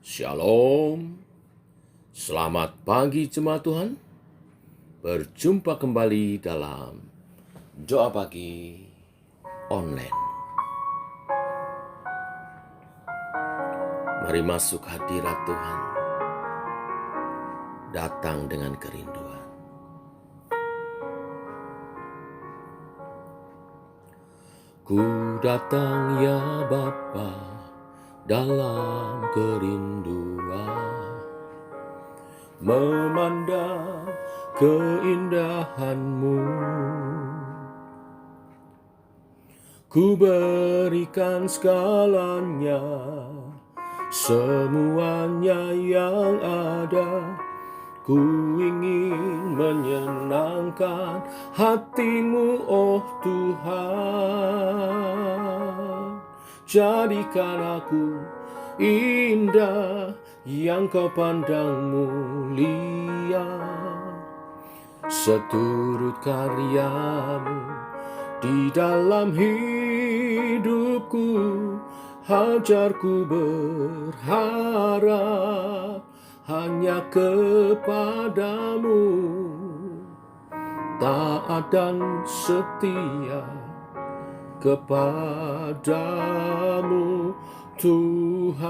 Shalom, selamat pagi jemaat Tuhan. Berjumpa kembali dalam doa pagi online. Mari masuk hadirat Tuhan, datang dengan kerinduan. Ku datang ya Bapa dalam kerinduan, memandang keindahan-Mu. Ku berikan segalanya, semuanya yang ada. Ku ingin menyenangkan hati-Mu, oh Tuhan. Jadikan aku indah yang Kau pandang mulia, seturut karya-Mu di dalam hidupku. Ajarku berharap hanya kepadamu, taat dan setia kepadamu Tuhan.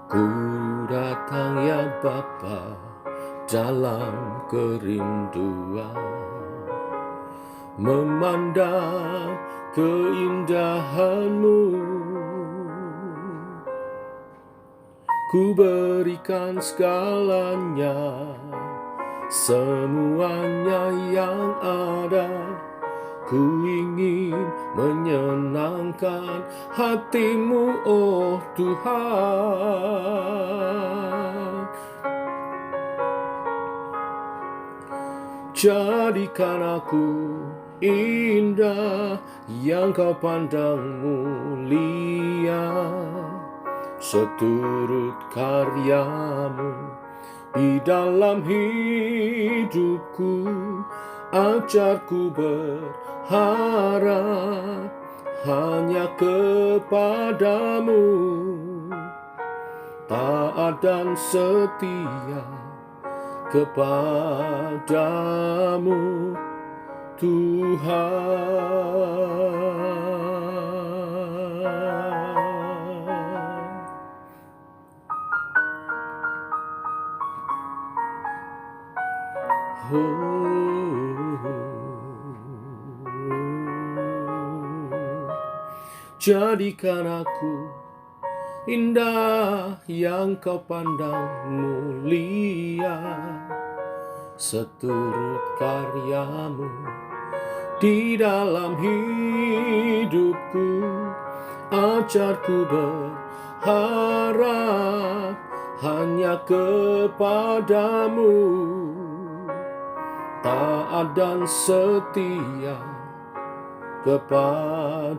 Ku datang ya Bapa dalam kerinduan, memandang keindahan-Mu. Ku berikan segalanya, semuanya yang ada. Ku ingin menyenangkan hati-Mu, oh Tuhan. Jadikan aku indah yang Kau pandang mulia, seturut karya-Mu di dalam hidupku. Ajarku berharap hanya kepadamu, taat dan setia kepadamu Tuhan. Jadikan aku indah yang Kau pandang mulia, seturut karya-Mu di dalam hidupku. Ajarku berharap hanya kepadamu, taat dan setia kepadamu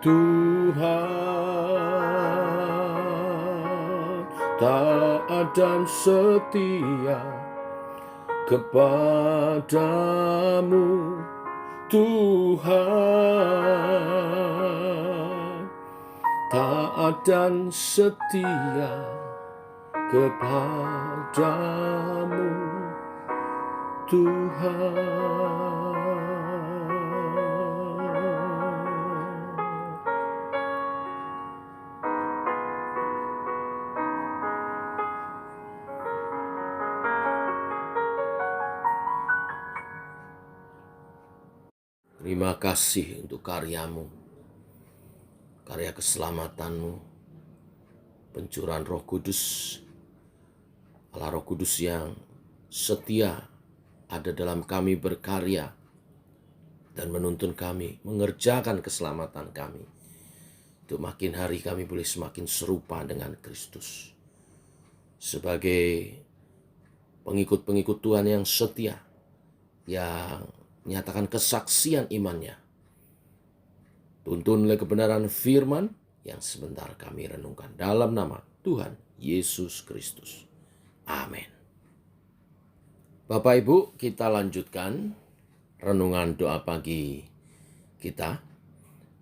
Tuhan. Taat dan setia kepadamu Tuhan. Taat dan setia kepadamu Tuhan. Terima kasih untuk karya-Mu, karya keselamatan-Mu, pencurahan Roh Kudus, Allah Roh Kudus yang setia ada dalam kami berkarya dan menuntun kami, mengerjakan keselamatan kami, untuk makin hari kami boleh semakin serupa dengan Kristus. Sebagai pengikut-pengikut Tuhan yang setia, yang menyatakan kesaksian imannya, tuntun oleh kebenaran firman yang sebentar kami renungkan dalam nama Tuhan Yesus Kristus. Amin. Bapak Ibu, kita lanjutkan renungan doa pagi kita.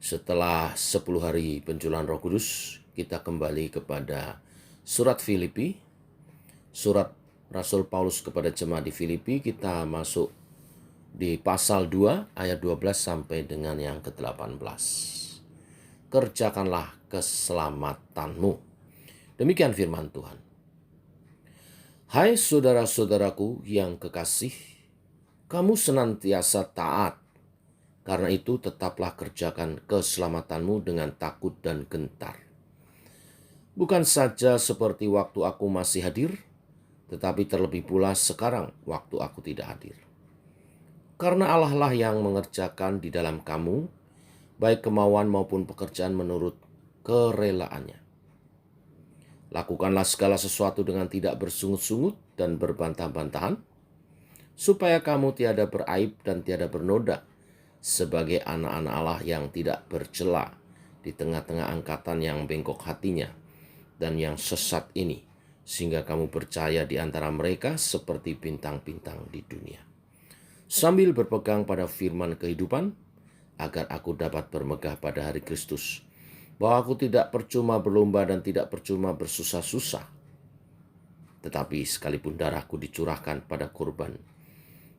Setelah 10 hari pencurahan Roh Kudus, kita kembali kepada surat Filipi, surat Rasul Paulus kepada jemaat di Filipi. Kita masuk di pasal 2 ayat 12 sampai dengan yang ke-18. Kerjakanlah keselamatanmu. Demikian firman Tuhan. Hai saudara-saudaraku yang kekasih, kamu senantiasa taat. Karena itu tetaplah kerjakan keselamatanmu dengan takut dan gentar. Bukan saja seperti waktu aku masih hadir, tetapi terlebih pula sekarang waktu aku tidak hadir. Karena Allah lah yang mengerjakan di dalam kamu, baik kemauan maupun pekerjaan menurut kerelaannya. Lakukanlah segala sesuatu dengan tidak bersungut-sungut dan berbantah-bantahan, supaya kamu tiada beraib dan tiada bernoda, sebagai anak-anak Allah yang tidak bercela di tengah-tengah angkatan yang bengkok hatinya dan yang sesat ini, sehingga kamu percaya di antara mereka seperti bintang-bintang di dunia. Sambil berpegang pada firman kehidupan, agar aku dapat bermegah pada hari Kristus, bahwa aku tidak percuma berlomba dan tidak percuma bersusah-susah, tetapi sekalipun darahku dicurahkan pada kurban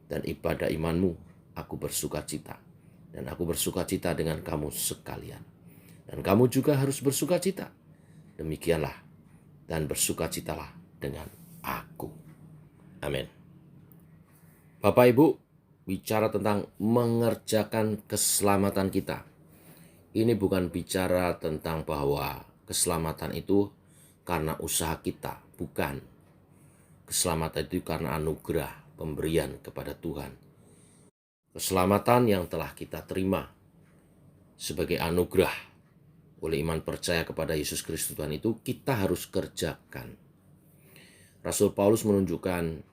dan ibadah imanmu, aku bersuka cita. Dan aku bersuka cita dengan kamu sekalian. Dan kamu juga harus bersuka cita. Demikianlah dan bersuka citalah dengan aku. Amin. Bapak Ibu, bicara tentang mengerjakan keselamatan kita. Ini bukan bicara tentang bahwa keselamatan itu karena usaha kita, bukan. Keselamatan itu karena anugerah pemberian kepada Tuhan. Keselamatan yang telah kita terima sebagai anugerah oleh iman percaya kepada Yesus Kristus Tuhan itu kita harus kerjakan. Rasul Paulus menunjukkan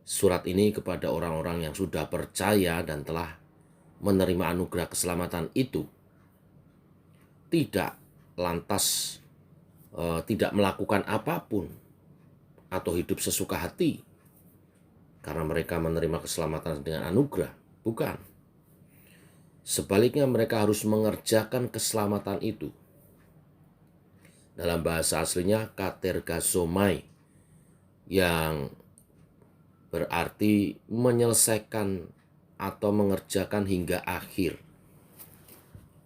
surat ini kepada orang-orang yang sudah percaya dan telah menerima anugerah keselamatan itu. Tidak lantas tidak melakukan apapun atau hidup sesuka hati karena mereka menerima keselamatan dengan anugerah. Bukan. Sebaliknya mereka harus mengerjakan keselamatan itu. Dalam bahasa aslinya katergasomai, yang berarti menyelesaikan atau mengerjakan hingga akhir.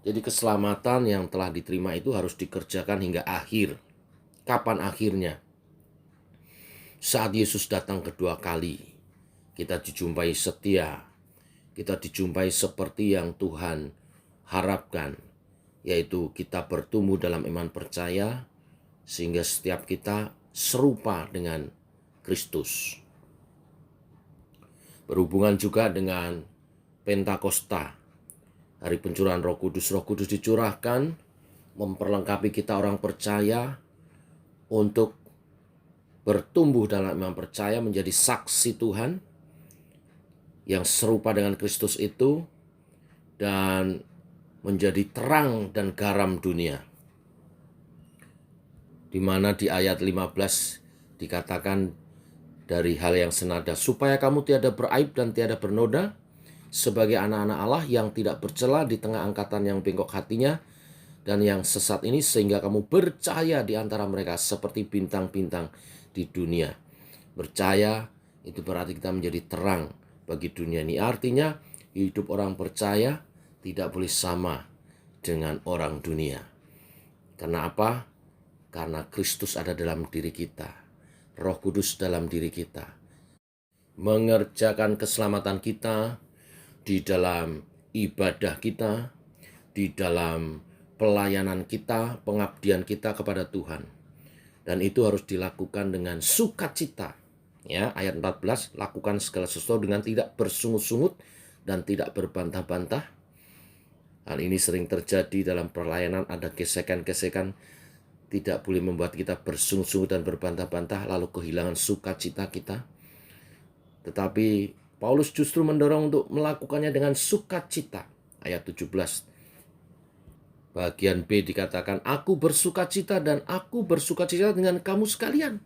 Jadi keselamatan yang telah diterima itu harus dikerjakan hingga akhir. Kapan akhirnya? Saat Yesus datang kedua kali, kita dijumpai setia. Kita dijumpai seperti yang Tuhan harapkan, yaitu kita bertumbuh dalam iman percaya, sehingga setiap kita serupa dengan Kristus. Berhubungan juga dengan Pentakosta, hari pencurahan Roh Kudus. Roh Kudus dicurahkan, memperlengkapi kita orang percaya untuk bertumbuh dalam iman percaya, menjadi saksi Tuhan yang serupa dengan Kristus itu, dan menjadi terang dan garam dunia. Di mana di ayat 15 dikatakan dari hal yang senada, supaya kamu tiada beraib dan tiada bernoda, sebagai anak-anak Allah yang tidak bercela di tengah angkatan yang bengkok hatinya dan yang sesat ini, sehingga kamu percaya di antara mereka seperti bintang-bintang di dunia. Percaya itu berarti kita menjadi terang bagi dunia ini. Artinya hidup orang percaya tidak boleh sama dengan orang dunia. Karena apa? Karena Kristus ada dalam diri kita, Roh Kudus dalam diri kita, mengerjakan keselamatan kita di dalam ibadah kita, di dalam pelayanan kita, pengabdian kita kepada Tuhan. Dan itu harus dilakukan dengan sukacita. Ya, ayat 14, lakukan segala sesuatu dengan tidak bersungut-sungut dan tidak berbantah-bantah. Hal ini sering terjadi dalam pelayanan, ada gesekan-gesekan, tidak boleh membuat kita bersungut-sungut dan berbantah-bantah lalu kehilangan sukacita kita. Tetapi Paulus justru mendorong untuk melakukannya dengan sukacita. Ayat 17. Bagian B dikatakan, aku bersukacita dan aku bersukacita dengan kamu sekalian.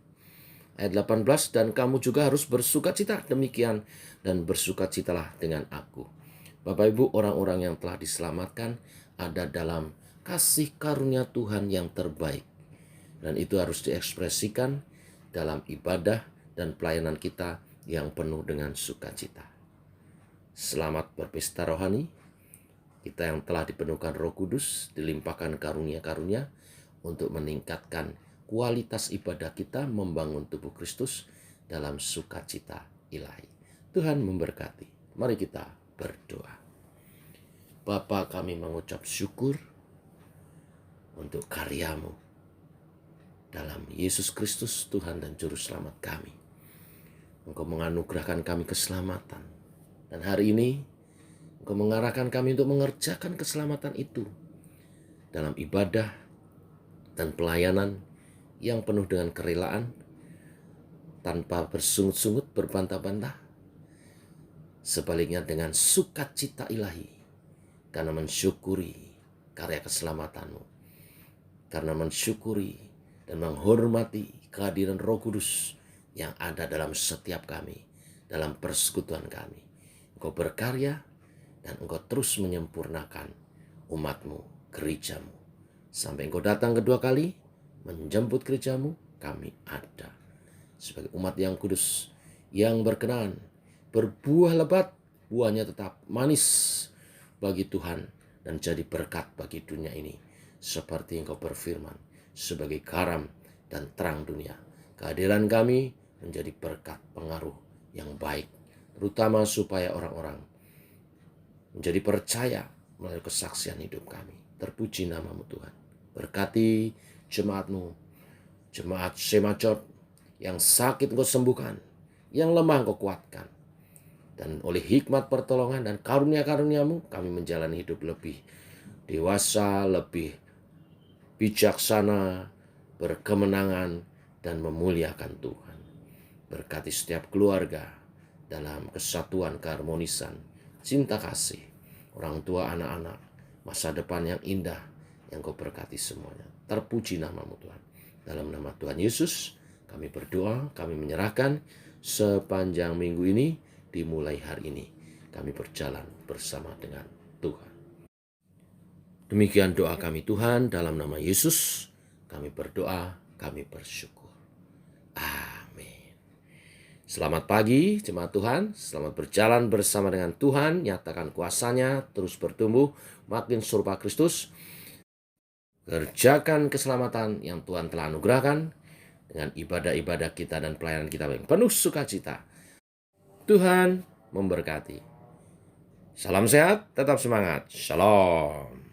Ayat 18, dan kamu juga harus bersukacita demikian dan bersukacitalah dengan aku. Bapak Ibu, orang-orang yang telah diselamatkan ada dalam kasih karunia Tuhan yang terbaik. Dan itu harus diekspresikan dalam ibadah dan pelayanan kita yang penuh dengan sukacita. Selamat berpesta rohani. Kita yang telah dipenuhkan Roh Kudus, dilimpahkan karunia-karunia untuk meningkatkan kualitas ibadah kita, membangun tubuh Kristus dalam sukacita ilahi. Tuhan memberkati. Mari kita berdoa. Bapa, kami mengucap syukur untuk karya-Mu dalam Yesus Kristus, Tuhan dan Juru Selamat kami. Engkau menganugerahkan kami keselamatan. Dan hari ini, Engkau mengarahkan kami untuk mengerjakan keselamatan itu dalam ibadah dan pelayanan yang penuh dengan kerelaan, tanpa bersungut-sungut, berbantah-bantah. Sebaliknya dengan sukacita ilahi, karena mensyukuri karya keselamatan-Mu, karena mensyukuri dan menghormati kehadiran Roh Kudus yang ada dalam setiap kami, dalam persekutuan kami. Engkau berkarya dan Engkau terus menyempurnakan umat-Mu, gereja-Mu. Sampai Engkau datang kedua kali, menjemput gereja-Mu, kami ada. Sebagai umat yang kudus, yang berkenan, berbuah lebat, buahnya tetap manis bagi Tuhan dan jadi berkat bagi dunia ini. Seperti Engkau berfirman, sebagai garam dan terang dunia. Kehadiran kami menjadi berkat pengaruh yang baik, terutama supaya orang-orang menjadi percaya melalui kesaksian hidup kami. Terpuji nama-Mu Tuhan. Berkati jemaat-Mu, jemaat Semacot, yang sakit Engkau sembuhkan, yang lemah Engkau kuatkan. Dan oleh hikmat pertolongan dan karunia-karunia-Mu, kami menjalani hidup lebih dewasa, lebih bijaksana, berkemenangan, dan memuliakan Tuhan. Berkati setiap keluarga dalam kesatuan, keharmonisan, cinta kasih, orang tua, anak-anak, masa depan yang indah yang Kau berkati semuanya. Terpuji nama-Mu Tuhan. Dalam nama Tuhan Yesus, kami berdoa, kami menyerahkan sepanjang minggu ini, dimulai hari ini. Kami berjalan bersama dengan Tuhan. Demikian doa kami Tuhan, dalam nama Yesus, kami berdoa, kami bersyukur. Amin. Selamat pagi jemaat Tuhan, selamat berjalan bersama dengan Tuhan, nyatakan kuasa-Nya, terus bertumbuh, makin serupa Kristus. Kerjakan keselamatan yang Tuhan telah anugerahkan dengan ibadah-ibadah kita dan pelayanan kita yang penuh sukacita. Tuhan memberkati. Salam sehat, tetap semangat. Shalom.